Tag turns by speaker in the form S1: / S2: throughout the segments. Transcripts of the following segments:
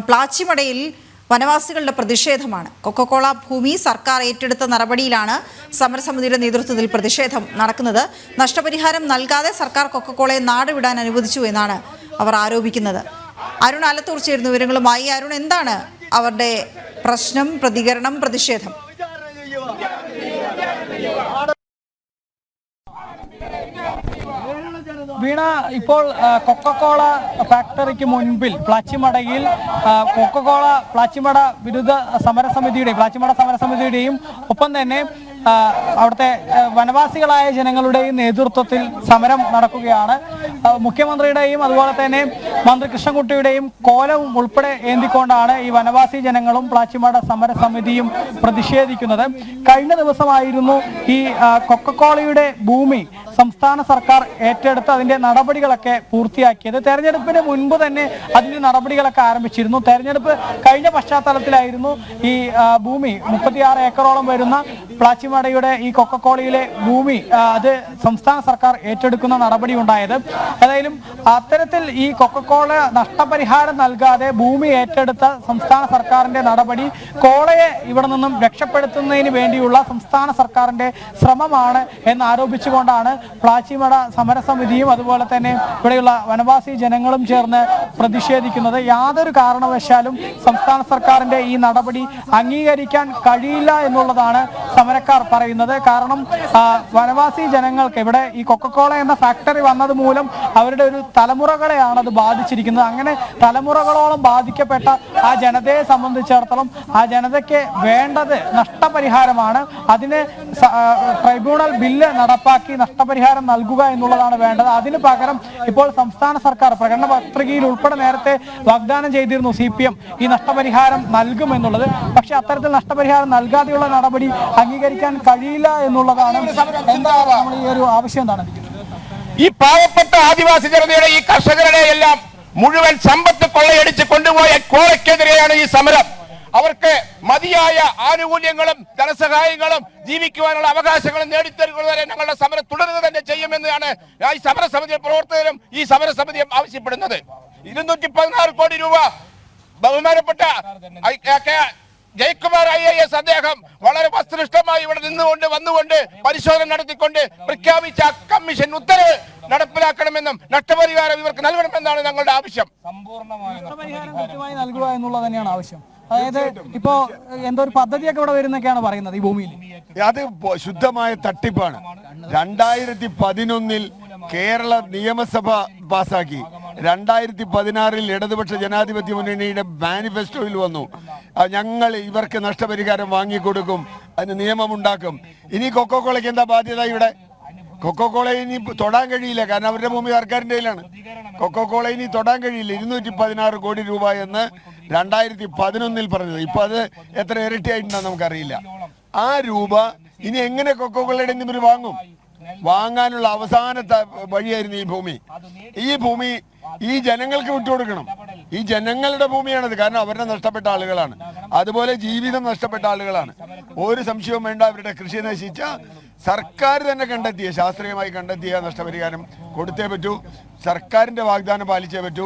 S1: പ്ലാച്ചിമടയിൽ വനവാസികളുടെ പ്രതിഷേധമാണ്. കൊക്കക്കോള ഭൂമി സർക്കാർ ഏറ്റെടുത്ത നടപടിയിലാണ് സമരസമിതിയുടെ നേതൃത്വത്തിൽ പ്രതിഷേധം നടക്കുന്നത്. നഷ്ടപരിഹാരം നൽകാതെ സർക്കാർ കൊക്കക്കോളയെ നാടുവിടാൻ അനുവദിച്ചു എന്നാണ് അവർ ആരോപിക്കുന്നത്. അരുൺ ആലത്തൂർ ചേരുന്ന വിവരങ്ങളുമായി. അരുൺ, എന്താണ് അവരുടെ പ്രശ്നം, പ്രതികരണം, പ്രതിഷേധം?
S2: വീണ, ഇപ്പോൾ കൊക്കക്കോള ഫാക്ടറിക്ക് മുൻപിൽ പ്ലാച്ചിമടയിൽ പ്ലാച്ചിമട വിരുദ്ധ പ്ലാച്ചിമട സമരസമിതിയുടെയും ഒപ്പം തന്നെ അവിടുത്തെ വനവാസികളായ ജനങ്ങളുടെയും നേതൃത്വത്തിൽ സമരം നടക്കുകയാണ്. മുഖ്യമന്ത്രിയുടെയും അതുപോലെ തന്നെ മന്ത്രി കൃഷ്ണൻകുട്ടിയുടെയും കോലവും ഉൾപ്പെടെ ഏന്തിക്കൊണ്ടാണ് ഈ വനവാസി ജനങ്ങളും പ്ലാച്ചിമട സമരസമിതിയും പ്രതിഷേധിക്കുന്നത്. കഴിഞ്ഞ ദിവസമായിരുന്നു ഈ കൊക്കക്കോളയുടെ ഭൂമി സംസ്ഥാന സർക്കാർ ഏറ്റെടുത്ത് അതിന്റെ നടപടികളൊക്കെ പൂർത്തിയാക്കിയത്. തെരഞ്ഞെടുപ്പിന് മുൻപ് തന്നെ അതിന്റെ നടപടികളൊക്കെ ആരംഭിച്ചിരുന്നു. തെരഞ്ഞെടുപ്പ് കഴിഞ്ഞ പശ്ചാത്തലത്തിലായിരുന്നു ഈ ഭൂമി 36 ഏക്കറോളം വരുന്ന പ്ലാച്ചിമടയുടെ ഈ കൊക്കക്കോളയിലെ ഭൂമി അത് സംസ്ഥാന സർക്കാർ ഏറ്റെടുക്കുന്ന നടപടി ഉണ്ടായത്. ഏതായാലും അത്തരത്തിൽ ഈ കൊക്കക്കോള നഷ്ടപരിഹാരം നൽകാതെ ഭൂമി ഏറ്റെടുത്ത സംസ്ഥാന സർക്കാരിന്റെ നടപടി കോളയെ ഇവിടെ നിന്നും രക്ഷപ്പെടുത്തുന്നതിന് വേണ്ടിയുള്ള സംസ്ഥാന സർക്കാരിന്റെ ശ്രമമാണ് എന്നാരോപിച്ചുകൊണ്ടാണ് പ്ലാച്ചിമട സമരസമിതിയും അതുപോലെ തന്നെ ഇവിടെയുള്ള വനവാസി ജനങ്ങളും ചേർന്ന് പ്രതിഷേധിക്കുന്നത്. യാതൊരു കാരണവശാലും സംസ്ഥാന സർക്കാരിന്റെ ഈ നടപടി അംഗീകരിക്കാൻ കഴിയില്ല എന്നുള്ളതാണ് സമരക്കാർ പറയുന്നത്. കാരണം വനവാസി ജനങ്ങൾക്ക് ഇവിടെ ഈ കൊക്കക്കോള എന്ന ഫാക്ടറി വന്നത് മൂലം അവരുടെ ഒരു തലമുറകളെയാണ് അത് ബാധിച്ചിരിക്കുന്നത്. അങ്ങനെ തലമുറകളോളം ബാധിക്കപ്പെട്ട ആ ജനതയെ സംബന്ധിച്ചിടത്തോളം ആ ജനതയ്ക്ക് വേണ്ടത് നഷ്ടപരിഹാരമാണ്. അതിന് ട്രൈബ്യൂണൽ ബില്ല് നടപ്പാക്കി നഷ്ടപരിഹാരം നൽകുക എന്നുള്ളതാണ് വേണ്ടത്. അതിന് പകരം ഇപ്പോൾ സംസ്ഥാന സർക്കാർ പ്രകടന പത്രികയിൽ ഉൾപ്പെടെ നേരത്തെ വാഗ്ദാനം ചെയ്തിരുന്നു CPM ഈ നഷ്ടപരിഹാരം നൽകുമെന്നുള്ളത്. പക്ഷെ അത്തരത്തിൽ നഷ്ടപരിഹാരം നൽകാതെയുള്ള നടപടി അംഗീകരിക്കാൻ കഴിയില്ല എന്നുള്ളതാണ്. എന്താണ് നമ്മൾ ഈ ഒരു ആവശ്യം? എന്താണ്
S3: ഈ പാവപ്പെട്ട ആദിവാസി ജനതയുടെ ഈ കർഷകരുടെ എല്ലാം മുഴുവൻ സമ്പത്ത് കൊള്ളയടിച്ച് കൊണ്ടുപോയ കോളയ്ക്കെതിരെയാണ് ഈ സമരം. അവർക്ക് മതിയായ ആനുകൂല്യങ്ങളും ധനസഹായങ്ങളും ജീവിക്കുവാനുള്ള അവകാശങ്ങളും നേടിത്തരുന്നവരെ ഞങ്ങളുടെ സമരം തുടരുക തന്നെ ചെയ്യുമെന്നാണ് ഈ സമരസമിതി പ്രവർത്തകരും ഈ സമരസമിതിയും ആവശ്യപ്പെടുന്നത്. 216 കോടി രൂപ ബഹുമാനപ്പെട്ട ജയകുമാർ IAS അദ്ദേഹം വളരെ വസ്തുനിഷ്ഠമായി ഇവിടെ വന്നുകൊണ്ട് പരിശോധന നടത്തിക്കൊണ്ട് പ്രഖ്യാപിച്ച കമ്മീഷൻ ഉത്തരവ് നടപ്പിലാക്കണമെന്നും നഷ്ടപരിഹാരം ഇവർക്ക് നൽകണമെന്നാണ് ഞങ്ങളുടെ ആവശ്യം.
S2: കൃത്യമായി നൽകുക എന്നുള്ളത് തന്നെയാണ് ആവശ്യം. അതായത് ഇപ്പോ എന്തോ ഒരു പദ്ധതിയൊക്കെ ഇവിടെ വരുന്നൊക്കെയാണ് പറയുന്നത്. ഈ ഭൂമിയിൽ
S4: അത് ശുദ്ധമായ തട്ടിപ്പാണ്. 2011 കേരള നിയമസഭ പാസാക്കി. 2016 ഇടതുപക്ഷ ജനാധിപത്യ മുന്നണിയുടെ മാനിഫെസ്റ്റോയിൽ വന്നു, ഞങ്ങൾ ഇവർക്ക് നഷ്ടപരിഹാരം വാങ്ങിക്കൊടുക്കും, അതിന് നിയമമുണ്ടാക്കും. ഇനി കൊക്കക്കോളയ്ക്ക് എന്താ ബാധ്യത? ഇവിടെ കൊക്കക്കോള ഇനി തൊടാൻ കഴിയില്ല, കാരണം അവരുടെ ഭൂമി സർക്കാരിൻ്റെ കയ്യിലാണ്. കൊക്കക്കോള ഇനി തൊടാൻ കഴിയില്ല. 216 കോടി രൂപ എന്ന് 2011 പറഞ്ഞത്. ഇപ്പൊ അത് എത്ര ഇരട്ടിയായിട്ടുണ്ടെന്ന് നമുക്കറിയില്ല. ആ രൂപ ഇനി എങ്ങനെ കൊക്കക്കോളയുടെ ഇവർ വാങ്ങും? വാങ്ങാനുള്ള അവസാനത്തെ വഴിയായിരുന്നു ഈ ഭൂമി ഈ ജനങ്ങൾക്ക് വിട്ടുകൊടുക്കണം. ഈ ജനങ്ങളുടെ ഭൂമിയാണത്. കാരണം അവരുടെ നഷ്ടപ്പെട്ട ആളുകളാണ്, അതുപോലെ ജീവിതം നഷ്ടപ്പെട്ട ആളുകളാണ്. ഒരു സംശയവും വേണ്ട. അവരുടെ കൃഷി നശിച്ച സർക്കാർ തന്നെ ശാസ്ത്രീയമായി കണ്ടെത്തിയ നഷ്ടപരിഹാരം കൊടുത്തേ പറ്റൂ. സർക്കാരിന്റെ വാഗ്ദാനം പാലിച്ചേ പറ്റൂ.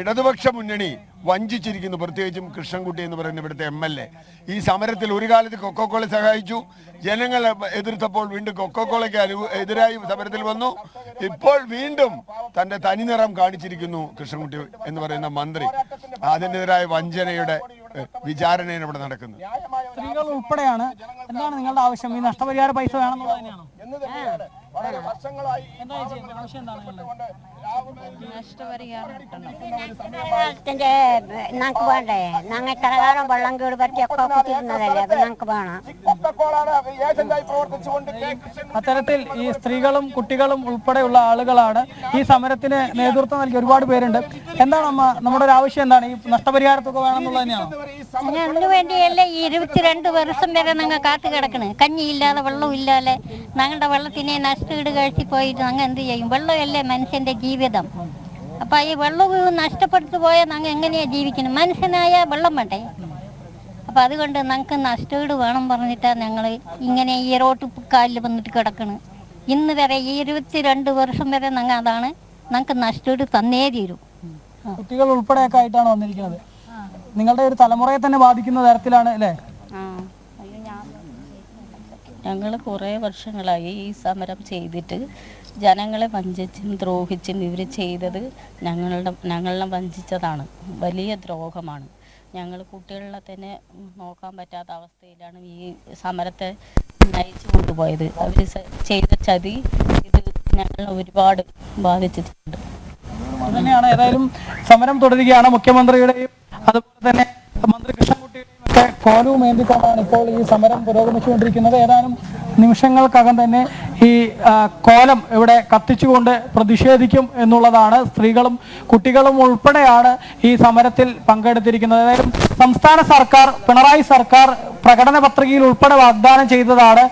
S4: ഇടതുപക്ഷ മുന്നണി വഞ്ചിച്ചിരിക്കുന്നു, പ്രത്യേകിച്ചും കൃഷ്ണൻകുട്ടി എന്ന് പറയുന്ന ഇവിടുത്തെ MLA. ഈ സമരത്തിൽ ഒരു കാലത്ത് കൊക്കക്കോളയെ സഹായിച്ചു. ജനങ്ങൾ എതിർത്തപ്പോൾ വീണ്ടും കൊക്കക്കോളയ്ക്ക് എതിരായി സമരത്തിൽ വന്നു. ഇപ്പോൾ വീണ്ടും തന്റെ തനിനിറം കാണിച്ചിരിക്കുന്നു കൃഷ്ണൻകുട്ടി എന്ന് പറയുന്ന മന്ത്രി. അതിനെതിരായ വഞ്ചനയുടെ വിചാരണയാണ് ഇവിടെ നടക്കുന്നത്.
S2: സ്ത്രീകൾ ഉൾപ്പെടെയാണ്. എന്താണ് നിങ്ങളുടെ ആവശ്യം? ഈ നഷ്ടപരിഹാര പൈസ വേണമെന്നുള്ളത് തന്നെയാണോ?
S5: ഞങ്ങൾക്ക് വേണ്ടേ? ഞങ്ങൾ കടകാലം വെള്ളം കേട് പറ്റിയൊക്കെ കുത്തിയിരുന്നതല്ലേ, അത് ഞങ്ങൾക്ക് വേണം.
S2: അത്തരത്തിൽ ഈ സ്ത്രീകളും കുട്ടികളും ഉൾപ്പെടെയുള്ള ആളുകളാണ് ഈ സമരത്തിന് നേതൃത്വം നൽകി. ഒരുപാട് പേരുണ്ട്. എന്താണ് അമ്മ നമ്മുടെ ഒരു ആവശ്യം? എന്താണ് ഈ നഷ്ടപരിഹാരത്തൊക്കെ വേണമെന്നുള്ളത് തന്നെയാണോ?
S5: അതിനു വേണ്ടിയല്ലേ ഈ 22 വർഷം വരെ ഞങ്ങൾ കാത്തു കിടക്കണേ. കഞ്ഞിയില്ലാതെ വെള്ളമില്ലാതെ ഞങ്ങളുടെ വെള്ളത്തിനെ നഷ്ടീട് കഴിച്ച് പോയിട്ട് ഞങ്ങൾ എന്ത് ചെയ്യും? വെള്ളമല്ലേ മനുഷ്യന്റെ ജീവിതം. അപ്പൊ ഈ വെള്ളം നഷ്ടപ്പെട്ടു പോയാൽ ഞങ്ങൾ എങ്ങനെയാ ജീവിക്കണം? മനുഷ്യനായ വെള്ളം വേണ്ടേ? അപ്പൊ അതുകൊണ്ട് ഞങ്ങൾക്ക് നഷ്ടീട് വേണം പറഞ്ഞിട്ടാണ് ഞങ്ങൾ ഇങ്ങനെ ഈ റോട്ടുകാലിൽ വന്നിട്ട് കിടക്കണ്. ഇന്ന് വരെ ഈ 22 വർഷം വരെ ഞങ്ങൾ അതാണ് ഞങ്ങൾക്ക് നഷ്ടീട് തന്നേ തീരും.
S2: കുട്ടികൾ ഉൾപ്പെടെയൊക്കെ ആയിട്ടാണ് വന്നിരിക്കുന്നത്. നിങ്ങളുടെ ഒരു തലമുറയെ തന്നെ ബാധിക്കുന്ന തരത്തിലാണ് അല്ലേ?
S6: ഞങ്ങൾ കുറേ വർഷങ്ങളായി ഈ സമരം ചെയ്തിട്ട് ജനങ്ങളെ വഞ്ചിച്ചും ദ്രോഹിച്ചും ഇവർ ചെയ്തത് ഞങ്ങളെ വഞ്ചിച്ചതാണ്. വലിയ ദ്രോഹമാണ്. ഞങ്ങൾ കുട്ടികളെ തന്നെ നോക്കാൻ പറ്റാത്ത അവസ്ഥയിലാണ് ഈ സമരത്തെ നയിച്ചു കൊണ്ടുപോയത്. അവർ ചെയ്ത ചതി ഇത് ഞങ്ങളെ ഒരുപാട് ബാധിച്ചിട്ടുണ്ട്.
S2: അതുതന്നെയാണ്. ഏതായാലും സമരം തുടരുകയാണ്. മുഖ്യമന്ത്രിയുടെയും അതുപോലെ തന്നെ മന്ത്രി കൃഷ്ണൻകുട്ടിയുടെയും ഒക്കെ കോലവും ഏന്തിക്കൊണ്ടാണ് ഇപ്പോൾ ഈ സമരം പുരോഗമിച്ചുകൊണ്ടിരിക്കുന്നത്. ഏതാനും നിമിഷങ്ങൾക്കകം തന്നെ ഈ കോലം ഇവിടെ കത്തിച്ചുകൊണ്ട് പ്രതിഷേധിക്കും എന്നുള്ളതാണ്. സ്ത്രീകളും കുട്ടികളും ഉൾപ്പെടെയാണ് ഈ സമരത്തിൽ പങ്കെടുത്തിരിക്കുന്നത്. ഏതായാലും സംസ്ഥാന സർക്കാർ, പിണറായി സർക്കാർ പ്രകടന പത്രികയിൽ ഉൾപ്പെടെ വാഗ്ദാനം ചെയ്തതാണ്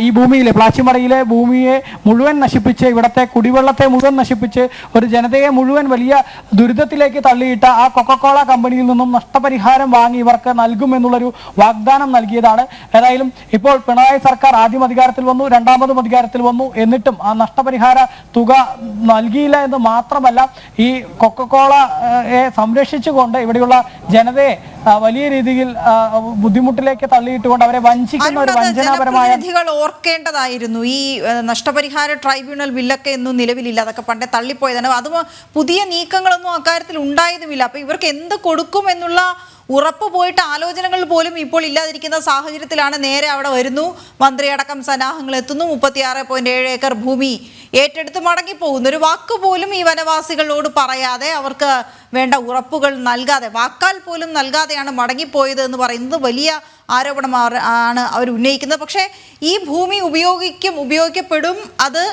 S2: ഈ ഭൂമിയിലെ പ്ലാച്ചിമടയിലെ ഭൂമിയെ മുഴുവൻ നശിപ്പിച്ച്, ഇവിടുത്തെ കുടിവെള്ളത്തെ മുഴുവൻ നശിപ്പിച്ച്, ഒരു ജനതയെ മുഴുവൻ വലിയ ദുരിതത്തിലേക്ക് തള്ളിയിട്ട ആ കൊക്കക്കോള കമ്പനിയിൽ നിന്നും നഷ്ടപരിഹാരം വാങ്ങി ഇവർക്ക് നൽകുമെന്നുള്ളൊരു വാഗ്ദാനം നൽകിയതാണ്. ഏതായാലും ഇപ്പോൾ പിണറായി സർക്കാർ ആദ്യം അധികാരത്തിൽ വന്നു, രണ്ടാമതും അധികാരത്തിൽ വന്നു. എന്നിട്ടും ആ നഷ്ടപരിഹാര തുക നൽകിയില്ല എന്ന് മാത്രമല്ല, ഈ കൊക്കക്കോളയെ സംരക്ഷിച്ചുകൊണ്ട് ഇവിടെയുള്ള ജനതയെ വലിയ രീതിയിൽ ബുദ്ധിമുട്ടിലേക്ക് തള്ളിയിട്ടുകൊണ്ട് അവരെ വഞ്ചിക്കുന്ന ഒരു വഞ്ചനാപരമായ
S1: ഓർക്കേണ്ടതായിരുന്നു. ഈ നഷ്ടപരിഹാര ട്രൈബ്യൂണൽ ബില്ലൊക്കെ ഒന്നും നിലവിലില്ല, അതൊക്കെ പണ്ടേ തള്ളിപ്പോയതാണ്. അത് പുതിയ നീക്കങ്ങളൊന്നും അക്കാര്യത്തിൽ ഉണ്ടായതുമില്ല. അപ്പൊ ഇവർക്ക് എന്ത് കൊടുക്കും എന്നുള്ള ഉറപ്പ് പോയിട്ട് ആലോചനകൾ പോലും ഇപ്പോൾ ഇല്ലാതിരിക്കുന്ന സാഹചര്യത്തിലാണ് നേരെ അവിടെ വരുന്നു. മന്ത്രിയടക്കം സന്നാഹങ്ങൾ എത്തുന്നു. 36.7 ഏക്കർ ഭൂമി ഏറ്റെടുത്ത് മടങ്ങിപ്പോകുന്നു. ഒരു വാക്ക് പോലും ഈ വനവാസികളോട് പറയാതെ, അവർക്ക് വേണ്ട ഉറപ്പുകൾ നൽകാതെ, വാക്കാൽ പോലും നൽകാതെയാണ് മടങ്ങിപ്പോയത് എന്ന് പറയുന്നത് വലിയ ആരോപണമാണ് അവർ ഉന്നയിക്കുന്നത്. പക്ഷേ ഈ ഭൂമി ഉപയോഗിക്കപ്പെടും. അത്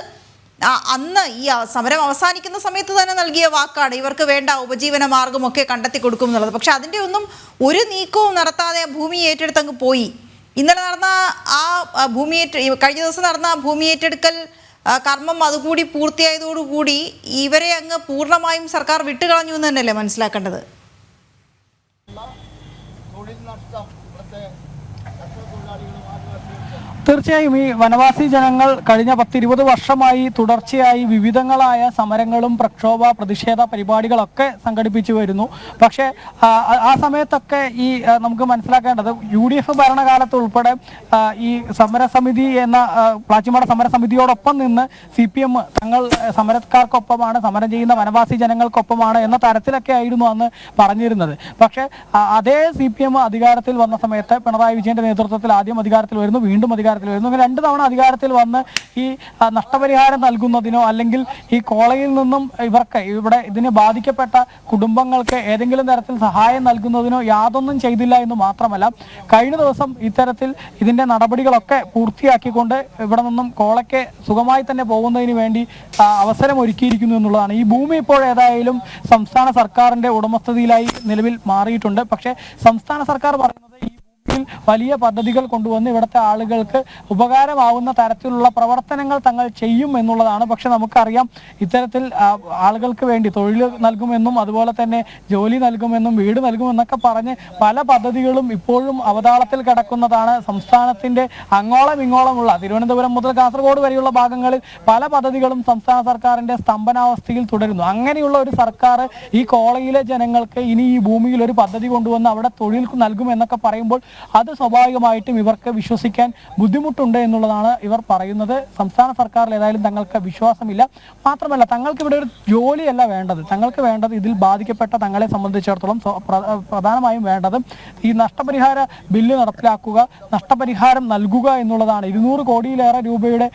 S1: അന്ന് ഈ സമരം അവസാനിക്കുന്ന സമയത്ത് തന്നെ നൽകിയ വാക്കാണ്. ഇവർക്ക് വേണ്ട ഉപജീവന മാർഗമൊക്കെ കണ്ടെത്തി കൊടുക്കും എന്നുള്ളത്. പക്ഷെ അതിൻ്റെ ഒന്നും ഒരു നീക്കവും നടത്താതെ ഭൂമി ഏറ്റെടുത്തങ്ങ് പോയി. ഇന്നലെ നടന്ന കഴിഞ്ഞ ദിവസം നടന്ന ഭൂമി ഏറ്റെടുക്കൽ കർമ്മം അതുകൂടി പൂർത്തിയായതോടുകൂടി ഇവരെ അങ്ങ് പൂർണ്ണമായും സർക്കാർ വിട്ടുകളഞ്ഞു എന്ന് തന്നെയല്ലേ മനസ്സിലാക്കേണ്ടത്?
S2: തീർച്ചയായും ഈ വനവാസി ജനങ്ങൾ കഴിഞ്ഞ 10-20 വർഷമായി തുടർച്ചയായി വിവിധങ്ങളായ സമരങ്ങളും പ്രതിഷേധ പരിപാടികളൊക്കെ സംഘടിപ്പിച്ചു വരുന്നു. പക്ഷേ ആ സമയത്തൊക്കെ ഈ നമുക്ക് മനസ്സിലാക്കേണ്ടത് UDF ഭരണകാലത്ത് ഉൾപ്പെടെ ഈ സമരസമിതി എന്ന പ്ലാച്ചിമട സമരസമിതിയോടൊപ്പം നിന്ന് CPM തങ്ങൾ സമരക്കാർക്കൊപ്പമാണ്, സമരം ചെയ്യുന്ന വനവാസി ജനങ്ങൾക്കൊപ്പമാണ് എന്ന തരത്തിലൊക്കെ ആയിരുന്നു അന്ന് പറഞ്ഞിരുന്നത്. പക്ഷേ അതേ CPM അധികാരത്തിൽ വന്ന സമയത്ത് പിണറായി വിജയന്റെ നേതൃത്വത്തിൽ ആദ്യം അധികാരത്തിൽ വരുന്നു, വീണ്ടും അധികാരത്തിൽ വരുന്നു. 2 തവണ അധികാരത്തിൽ വന്ന് ഈ നഷ്ടപരിഹാരം നൽകുന്നതിനോ അല്ലെങ്കിൽ ഈ കോളയിൽ നിന്നും ഇവിടെ ഇതിന് ബാധിക്കപ്പെട്ട കുടുംബങ്ങൾക്ക് ഏതെങ്കിലും തരത്തിൽ സഹായം നൽകുന്നതിനോ യാതൊന്നും ചെയ്തില്ല എന്ന് മാത്രമല്ല, കഴിഞ്ഞ ദിവസം ഇത്തരത്തിൽ ഇതിന്റെ നടപടികളൊക്കെ പൂർത്തിയാക്കിക്കൊണ്ട് ഇവിടെ നിന്നും കോളയ്ക്ക് സുഖമായി തന്നെ പോകുന്നതിന് വേണ്ടി അവസരം ഒരുക്കിയിരിക്കുന്നു എന്നുള്ളതാണ്. ഈ ഭൂമി ഇപ്പോൾ ഏതായാലും സംസ്ഥാന സർക്കാരിന്റെ ഉടമസ്ഥതയിലായി നിലവിൽ മാറിയിട്ടുണ്ട്. പക്ഷേ സംസ്ഥാന സർക്കാർ പറയുന്നത് വലിയ പദ്ധതികൾ കൊണ്ടുവന്ന് ഇവിടുത്തെ ആളുകൾക്ക് ഉപകാരമാവുന്ന തരത്തിലുള്ള പ്രവർത്തനങ്ങൾ തങ്ങൾ ചെയ്യും എന്നുള്ളതാണ്. പക്ഷെ നമുക്കറിയാം, ഇത്തരത്തിൽ ആളുകൾക്ക് വേണ്ടി തൊഴിൽ നൽകുമെന്നും അതുപോലെ തന്നെ ജോലി നൽകുമെന്നും വീട് നൽകുമെന്നൊക്കെ പറഞ്ഞ് പല പദ്ധതികളും ഇപ്പോഴും അവതാളത്തിൽ കിടക്കുന്നതാണ്. സംസ്ഥാനത്തിന്റെ അങ്ങോളം ഇങ്ങോളമുള്ള തിരുവനന്തപുരം മുതൽ കാസർഗോഡ് വരെയുള്ള ഭാഗങ്ങളിൽ പല പദ്ധതികളും സംസ്ഥാന സർക്കാരിന്റെ സ്തംഭനാവസ്ഥയിൽ തുടരുന്നു. അങ്ങനെയുള്ള ഒരു സർക്കാർ ഈ കോളയിലെ ജനങ്ങൾക്ക് ഇനി ഈ ഭൂമിയിൽ ഒരു പദ്ധതി കൊണ്ടുവന്ന് അവിടെ തൊഴിൽ നൽകുമെന്നൊക്കെ പറയുമ്പോൾ അത് സ്വാഭാവികമായിട്ടും ഇവർക്ക് വിശ്വസിക്കാൻ ബുദ്ധിമുട്ടുണ്ട് എന്നുള്ളതാണ് ഇവർ പറയുന്നത്. സംസ്ഥാന സർക്കാരിൽ ഏതായാലും തങ്ങൾക്ക് വിശ്വാസമില്ല. മാത്രമല്ല, തങ്ങൾക്ക് ഇവിടെ ഒരു ജോലിയല്ല വേണ്ടത്. തങ്ങൾക്ക് വേണ്ടത്, ഇതിൽ ബാധിക്കപ്പെട്ട തങ്ങളെ സംബന്ധിച്ചിടത്തോളം പ്രധാനമായും വേണ്ടത് ഈ നഷ്ടപരിഹാര ബില്ല് നടപ്പിലാക്കുക, നഷ്ടപരിഹാരം നൽകുക എന്നുള്ളതാണ്. 200 കോടിയിലേറെ രൂപയുടെ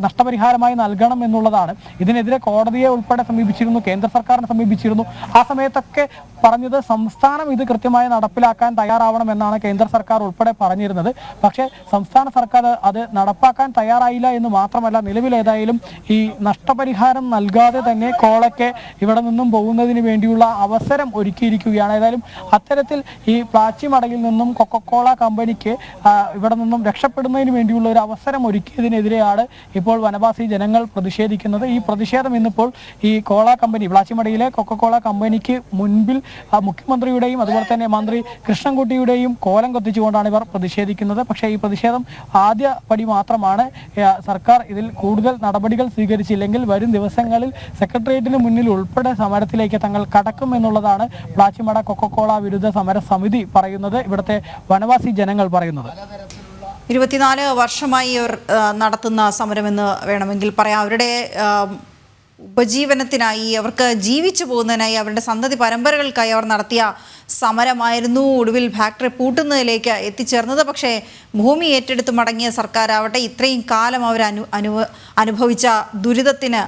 S2: നഷ്ടപരിഹാരമായി നൽകണം എന്നുള്ളതാണ്. ഇതിനെതിരെ കോടതിയെ ഉൾപ്പെടെ സമീപിച്ചിരുന്നു, കേന്ദ്ര സർക്കാരിനെ സമീപിച്ചിരുന്നു. ആ സമയത്തൊക്കെ പറഞ്ഞത് സംസ്ഥാനം ഇത് കൃത്യമായി നടപ്പിലാക്കാൻ തയ്യാറാവണമെന്നാണ് കേന്ദ്ര സർക്കാർ ഉൾപ്പെടെ പറഞ്ഞിരുന്നത്. പക്ഷേ സംസ്ഥാന സർക്കാർ അത് നടപ്പാക്കാൻ തയ്യാറായില്ല എന്ന് മാത്രമല്ല, നിലവിലേതായാലും ഈ നഷ്ടപരിഹാരം നൽകാതെ തന്നെ കോളയ്ക്ക് ഇവിടെ നിന്നും പോകുന്നതിന് വേണ്ടിയുള്ള അവസരം ഒരുക്കിയിരിക്കുകയാണ്. ഏതായാലും അത്തരത്തിൽ ഈ പ്ലാച്ചിമടയിൽ നിന്നും കൊക്കക്കോള കമ്പനിക്ക് ഇവിടെ നിന്നും രക്ഷപ്പെടുന്നതിന് വേണ്ടിയുള്ള ഒരു അവസരം ഒരുക്കിയതിനെതിരെയാണ് ഇപ്പോൾ വനവാസി ജനങ്ങൾ പ്രതിഷേധിക്കുന്നത്. ഈ പ്രതിഷേധം ഇന്നിപ്പോൾ ഈ കോള കമ്പനി, പ്ലാച്ചിമടയിലെ കൊക്കക്കോള കമ്പനിക്ക് മുൻപിൽ മുഖ്യമന്ത്രിയുടെയും അതുപോലെ തന്നെ മന്ത്രി കൃഷ്ണൻകുട്ടിയുടെയും കോലം കത്തിച്ചു ഉന്നയിച്ചുകൊണ്ടാണ് ഇവർ പ്രതിഷേധിക്കുന്നത്. പക്ഷേ ഈ പ്രതിഷേധം ആദ്യ പടി മാത്രമാണ്. സർക്കാർ ഇതിൽ കൂടുതൽ നടപടികൾ സ്വീകരിച്ചില്ലെങ്കിൽ വരും ദിവസങ്ങളിൽ സെക്രട്ടേറിയറ്റിന് മുന്നിൽ ഉൾപ്പെടെ സമരത്തിലേക്ക് തങ്ങൾ കടക്കുമെന്നുള്ളതാണ് പ്ലാച്ചിമട കൊക്കക്കോള വിരുദ്ധ സമര സമിതി പറയുന്നത്, ഇവിടുത്തെ വനവാസി ജനങ്ങൾ പറയുന്നത്.
S1: 24 വർഷമായി അവർ നടത്തുന്ന സമരമെന്ന് വേണമെങ്കിൽ പറയാം. അവരുടെ ഉപജീവനത്തിനായി, അവർക്ക് ജീവിച്ചു പോകുന്നതിനായി, അവരുടെ സന്തതി പരമ്പരകൾക്കായി അവർ നടത്തിയ സമരമായിരുന്നു ഒടുവിൽ ഫാക്ടറി പൂട്ടുന്നതിലേക്ക് എത്തിച്ചേർന്നത്. പക്ഷേ ഭൂമി ഏറ്റെടുത്ത് മടങ്ങിയ സർക്കാരാവട്ടെ ഇത്രയും കാലം അവർ അനുഭവിച്ച ദുരിതത്തിന്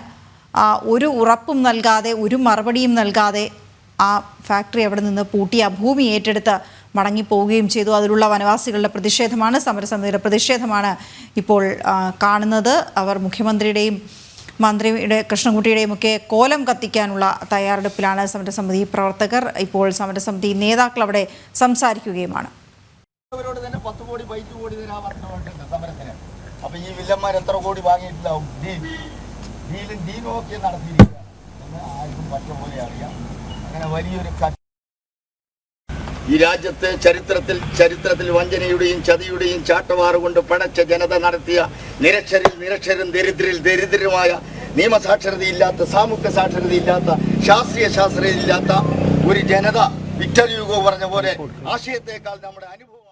S1: ഒരു ഉറപ്പും നൽകാതെ, ഒരു മറുപടിയും നൽകാതെ ആ ഫാക്ടറി അവിടെ നിന്ന് പൂട്ടി ആ ഭൂമി ഏറ്റെടുത്ത് മടങ്ങിപ്പോവുകയും ചെയ്തു. അതിലുള്ള വനവാസികളുടെ പ്രതിഷേധമാണ്, സമരസമിതിയുടെ പ്രതിഷേധമാണ് ഇപ്പോൾ കാണുന്നത്. അവർ മുഖ്യമന്ത്രിയുടെയും മന്ത്രിയുടെ കൃഷ്ണൻകുട്ടിയുടെയും ഒക്കെ കോലം കത്തിക്കാനുള്ള തയ്യാറെടുപ്പിലാണ് സമരസമിതി പ്രവർത്തകർ. ഇപ്പോൾ സമരസമിതി നേതാക്കൾ അവിടെ സംസാരിക്കുകയുമാണ്.
S7: അവരോട് തന്നെ 10 കോടി 5 കോടി തരാൻ പറഞ്ഞിട്ടുണ്ട് സമരത്തിന്. അപ്പൊ ഈ വില്ലന്മാർ എത്ര കോടി വാങ്ങിയിട്ടുണ്ടാവും? ഡീലും ഒക്കെ നടത്തിയിരിക്കുക എന്ന് ആർക്കും പറ്റ പോലെ അറിയാം. അങ്ങനെ വലിയൊരു ഈ രാജ്യത്ത് ചരിത്രത്തിൽ വഞ്ചനയുടെയും ചതിയുടെയും ചാട്ടവാറുകൊണ്ട് പടച്ച ജനത നടത്തിയ നിരക്ഷരും ദരിദ്രരുമായ നിയമസാക്ഷരതയില്ലാത്ത, സാമൂഹ്യ സാക്ഷരതയില്ലാത്ത, ശാസ്ത്രീയതയില്ലാത്ത ഒരു ജനത വിക്ടർ ഹ്യൂഗോ പറഞ്ഞ പോലെ ആശയത്തെക്കാൾ നമ്മുടെ അനുഭവം